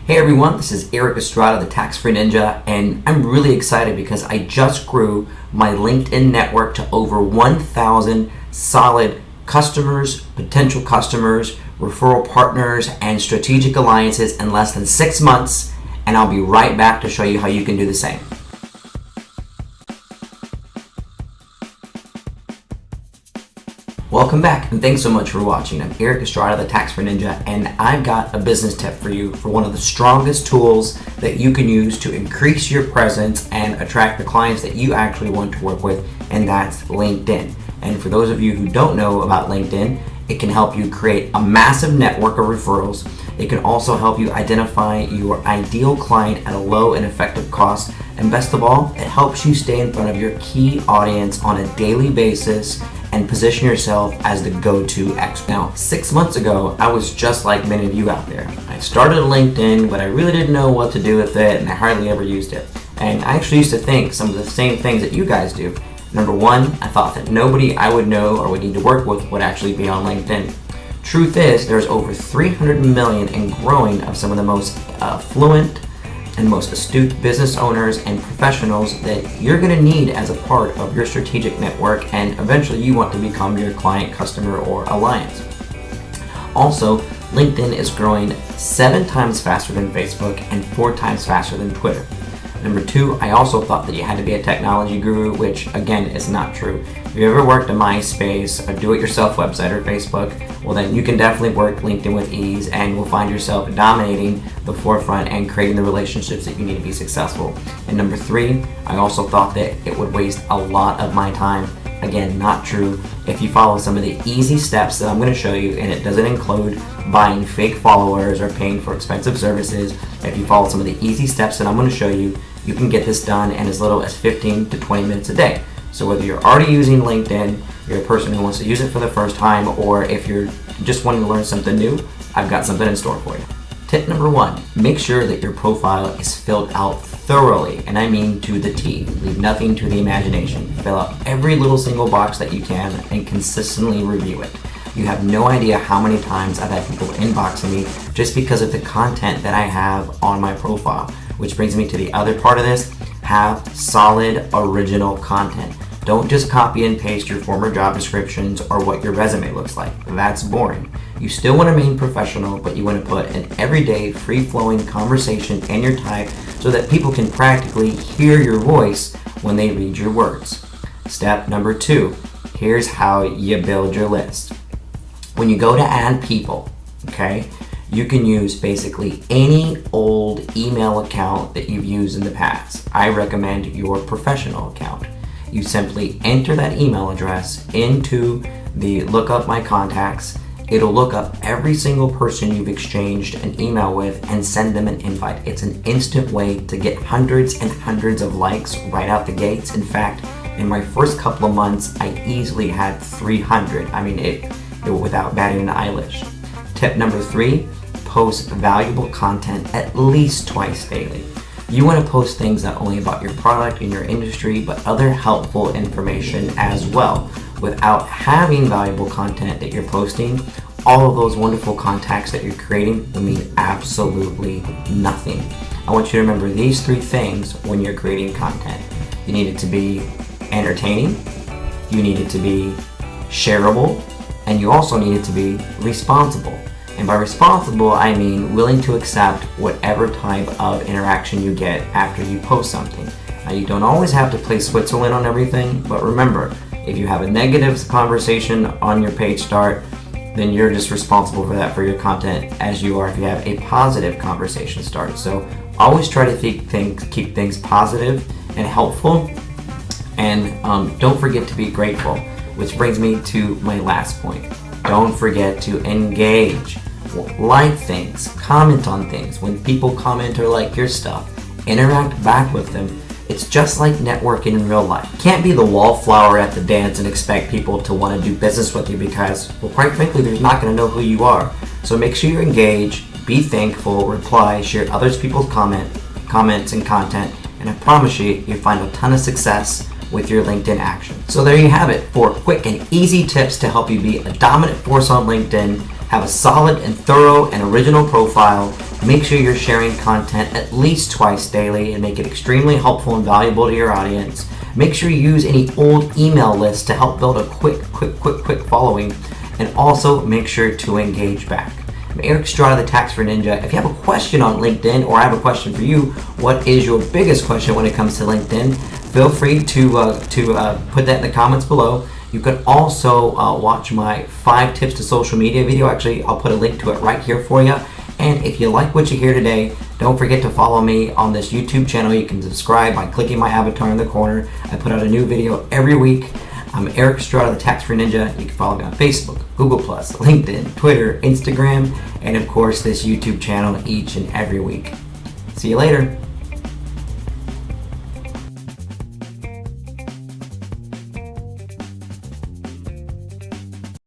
Hey everyone, this is Eric Estrada, the Tax Free Ninja, and I'm really excited because I just grew my LinkedIn network to over 1,000 solid customers, potential customers, referral partners, and strategic alliances in less than 6 months, and I'll be right back to show you how you can do the same. Welcome back, and thanks so much for watching. I'm Eric Estrada, the Tax Free Ninja, and I've got a business tip for you for one of the strongest tools that you can use to increase your presence and attract the clients that you actually want to work with, and that's LinkedIn. And for those of you who don't know about LinkedIn, it can help you create a massive network of referrals. It can also help you identify your ideal client at a low and effective cost. And best of all, it helps you stay in front of your key audience on a daily basis and position yourself as the go-to expert. Now, 6 months ago, I was just like many of you out there. I started LinkedIn, but I really didn't know what to do with it, and I hardly ever used it. And I actually used to think some of the same things that you guys do. Number one, I thought that nobody I would know or would need to work with would actually be on LinkedIn. Truth is, there's over 300 million and growing of some of the most fluent and most astute business owners and professionals that you're going to need as a part of your strategic network, and eventually you want to become your client, customer, or alliance. Also, LinkedIn is growing 7 times faster than Facebook and 4 times faster than Twitter. Number two, I also thought that you had to be a technology guru, which again is not true. If you ever worked a MySpace, a do-it-yourself website, or Facebook, well then you can definitely work LinkedIn with ease and will find yourself dominating the forefront and creating the relationships that you need to be successful. And number three, I also thought that it would waste a lot of my time. Again, not true. If you follow some of the easy steps that I'm going to show you, and it doesn't include buying fake followers or paying for expensive services, if you follow some of the easy steps that I'm going to show you, you can get this done in as little as 15 to 20 minutes a day. So whether you're already using LinkedIn, you're a person who wants to use it for the first time, or if you're just wanting to learn something new, I've got something in store for you. Tip number one, make sure that your profile is filled out thoroughly, and I mean to the T. Leave nothing to the imagination. Fill out every little single box that you can and consistently review it. You have no idea how many times I've had people inboxing me just because of the content that I have on my profile. Which brings me to the other part of this: have solid original content. Don't just copy and paste your former job descriptions or what your resume looks like. That's boring. You still want to remain professional, but you want to put an everyday, free-flowing conversation in your type so that people can practically hear your voice when they read your words. Step number two, here's how you build your list. When you go to add people, okay, you can use basically any old email account that you've used in the past. I recommend your professional account. You simply enter that email address into the look up my contacts. It'll look up every single person you've exchanged an email with and send them an invite. It's an instant way to get hundreds and hundreds of likes right out the gates. In fact, in my first couple of months, I easily had 300. I mean, it without batting an eyelash. Tip number three, post valuable content at least twice daily. You want to post things not only about your product and your industry, but other helpful information as well. Without having valuable content that you're posting, all of those wonderful contacts that you're creating will mean absolutely nothing. I want you to remember these 3 things when you're creating content. You need it to be entertaining, you need it to be shareable, and you also need it to be responsible. And by responsible, I mean willing to accept whatever type of interaction you get after you post something. Now, you don't always have to play Switzerland on everything, but remember, if you have a negative conversation on your page start, then you're just responsible for that for your content, as you are if you have a positive conversation start. So always try to keep things positive and helpful, and don't forget to be grateful, which brings me to my last point. Don't forget to engage. Like things, comment on things. When people comment or like your stuff, interact back with them. It's just like networking in real life. You can't be the wallflower at the dance and expect people to want to do business with you because, well, quite frankly, they're not going to know who you are. So make sure you engage, be thankful, reply, share other people's comments and content, and I promise you, you'll find a ton of success with your LinkedIn action. So there you have it, 4 quick and easy tips to help you be a dominant force on LinkedIn Have a solid and thorough and original profile. Make sure you're sharing content at least twice daily and make it extremely helpful and valuable to your audience. Make sure you use any old email lists to help build a quick following, and also make sure to engage back. I'm Eric Estrada, the Tax Free Ninja. If you have a question on LinkedIn, or I have a question for you, what is your biggest question when it comes to LinkedIn? Feel free to put that in the comments below. You can also watch my 5 tips to social media video. Actually, I'll put a link to it right here for you. And if you like what you hear today, don't forget to follow me on this YouTube channel. You can subscribe by clicking my avatar in the corner. I put out a new video every week. I'm Eric Estrada, the Tax Free Ninja. You can follow me on Facebook, Google+, LinkedIn, Twitter, Instagram, and of course this YouTube channel each and every week. See you later.